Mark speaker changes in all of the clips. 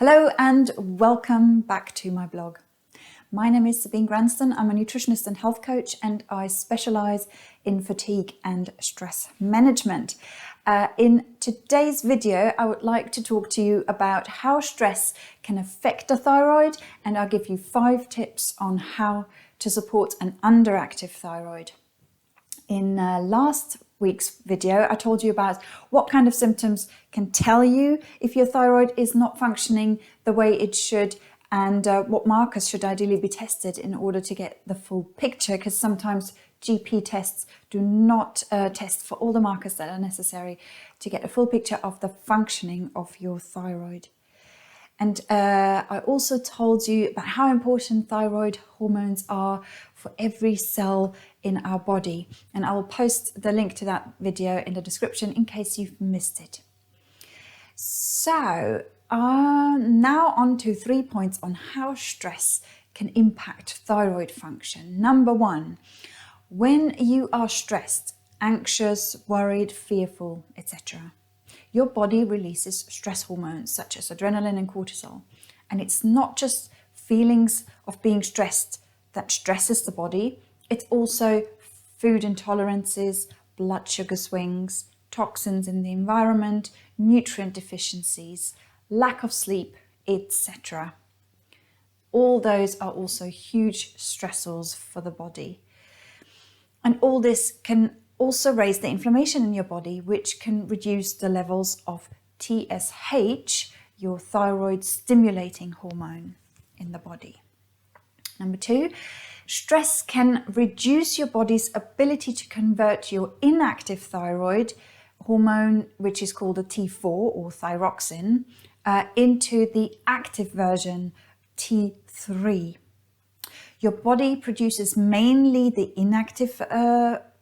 Speaker 1: Hello and welcome back to my blog. My name is Sabine. I'm a nutritionist and health coach, and I specialize in fatigue and stress management. In today's video, I would like to talk to you about how stress can affect the thyroid, and I'll give you 5 tips on how to support an underactive thyroid. In last week's video, I told you about what kind of symptoms can tell you if your thyroid is not functioning the way it should, and what markers should ideally be tested in order to get the full picture, because sometimes GP tests do not test for all the markers that are necessary to get a full picture of the functioning of your thyroid. And I also told you about how important thyroid hormones are for every cell in our body. And I will post the link to that video in the description in case you've missed it. So now on to 3 points on how stress can impact thyroid function. Number 1, when you are stressed, anxious, worried, fearful, etc., your body releases stress hormones such as adrenaline and cortisol. And it's not just feelings of being stressed that stresses the body, it's also food intolerances, blood sugar swings, toxins in the environment, nutrient deficiencies, lack of sleep, etc. All those are also huge stressors for the body. And all this can also raise the inflammation in your body, which can reduce the levels of TSH, your thyroid stimulating hormone in the body. Number 2, stress can reduce your body's ability to convert your inactive thyroid hormone, which is called a T4 or thyroxine, into the active version, T3. Your body produces mainly the inactive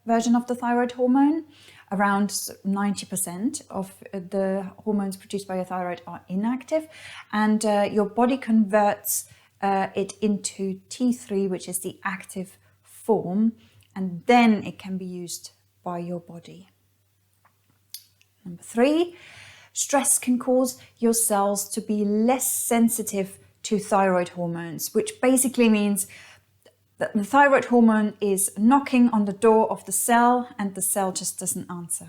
Speaker 1: version of the thyroid hormone. Around 90% of the hormones produced by your thyroid are inactive, and your body converts it into T3, which is the active form, and then it can be used by your body. Number 3, stress can cause your cells to be less sensitive to thyroid hormones, which basically means that the thyroid hormone is knocking on the door of the cell and the cell just doesn't answer.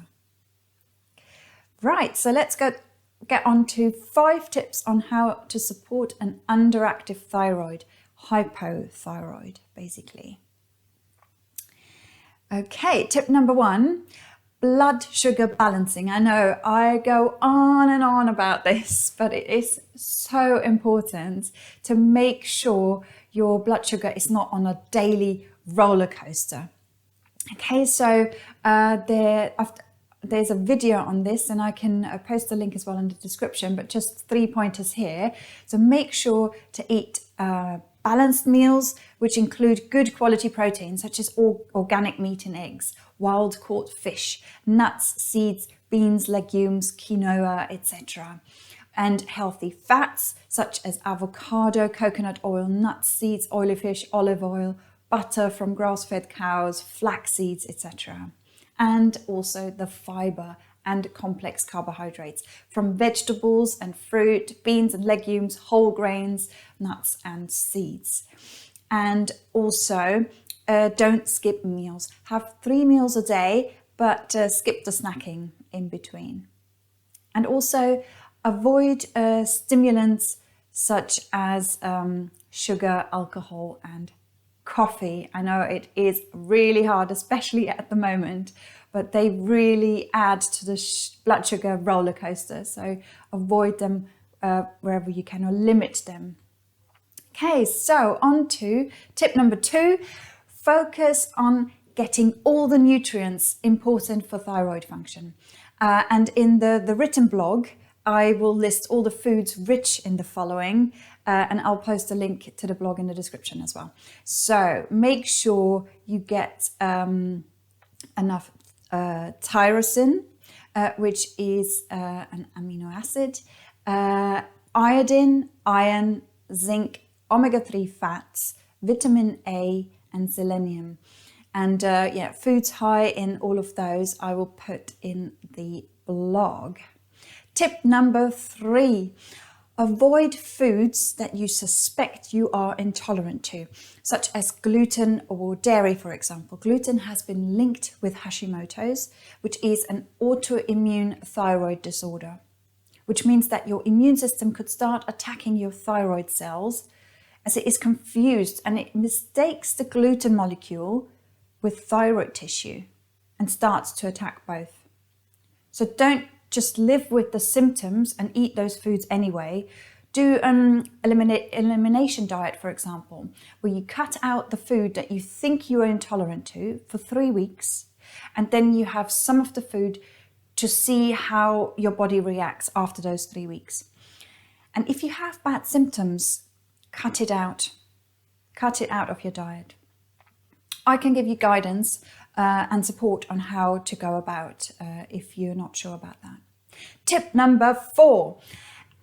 Speaker 1: Right, so let's get on to 5 tips on how to support an underactive thyroid, hypothyroid, basically. Okay, tip number 1, blood sugar balancing. I know I go on and on about this, but it is so important to make sure your blood sugar is not on a daily roller coaster. Okay, so there's a video on this, and I can post the link as well in the description, but just 3 pointers here. So make sure to eat balanced meals, which include good quality protein, such as organic meat and eggs, wild caught fish, nuts, seeds, beans, legumes, quinoa, etc. And healthy fats, such as avocado, coconut oil, nuts, seeds, oily fish, olive oil, butter from grass-fed cows, flax seeds, etc. And also the fiber and complex carbohydrates from vegetables and fruit, beans and legumes, whole grains, nuts and seeds. And also don't skip meals. Have 3 meals a day, but skip the snacking in between. And also avoid stimulants such as sugar, alcohol and coffee. I know it is really hard, especially at the moment, but they really add to the blood sugar roller coaster. So avoid them wherever you can, or limit them. Okay, so on to tip number 2, focus on getting all the nutrients important for thyroid function. And in the written blog, I will list all the foods rich in the following, and I'll post a link to the blog in the description as well. So make sure you get enough tyrosine, which is an amino acid, iodine, iron, zinc, omega-3 fats, vitamin A and selenium. And foods high in all of those I will put in the blog. Tip number 3, Avoid foods that you suspect you are intolerant to, such as gluten or dairy, for example. Gluten has been linked with Hashimoto's, which is an autoimmune thyroid disorder, which means that your immune system could start attacking your thyroid cells as it is confused and it mistakes the gluten molecule with thyroid tissue and starts to attack both. So don't just live with the symptoms and eat those foods anyway. Do an elimination diet, for example, where you cut out the food that you think you are intolerant to for 3 weeks, and then you have some of the food to see how your body reacts after those 3 weeks. And if you have bad symptoms, cut it out. Cut it out of your diet. I can give you guidance and support on how to go about if you're not sure about that. Tip number 4,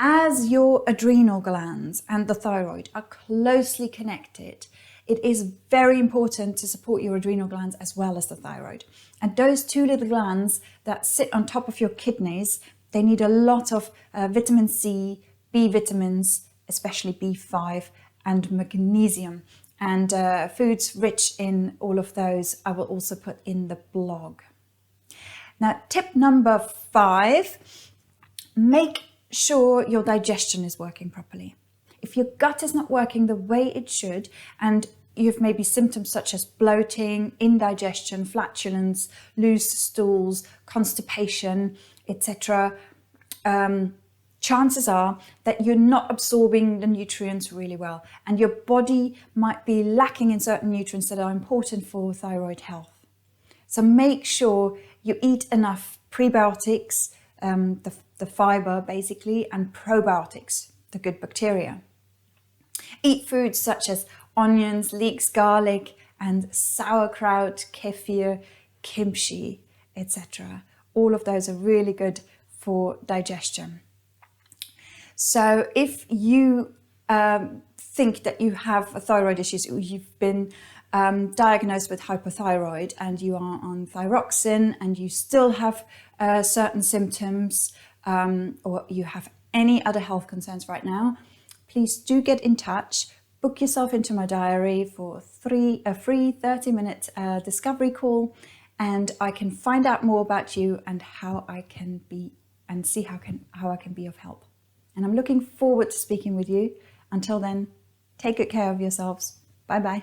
Speaker 1: as your adrenal glands and the thyroid are closely connected, it is very important to support your adrenal glands as well as the thyroid. And those two little glands that sit on top of your kidneys, they need a lot of vitamin C, B vitamins, especially B5 and magnesium. And foods rich in all of those, I will also put in the blog. Now, tip number 5, make sure your digestion is working properly. If your gut is not working the way it should, and you have maybe symptoms such as bloating, indigestion, flatulence, loose stools, constipation, etc., chances are that you're not absorbing the nutrients really well, and your body might be lacking in certain nutrients that are important for thyroid health. So make sure you eat enough prebiotics, the fiber basically, and probiotics, the good bacteria. Eat foods such as onions, leeks, garlic, and sauerkraut, kefir, kimchi, etc. All of those are really good for digestion. So if you think that you have a thyroid issues, you've been diagnosed with hypothyroid and you are on thyroxine and you still have certain symptoms or you have any other health concerns right now, please do get in touch. Book yourself into my diary for a free 30-minute discovery call, and I can find out more about you and how I can be and see how I can be of help. And I'm looking forward to speaking with you. Until then, take good care of yourselves. Bye-bye.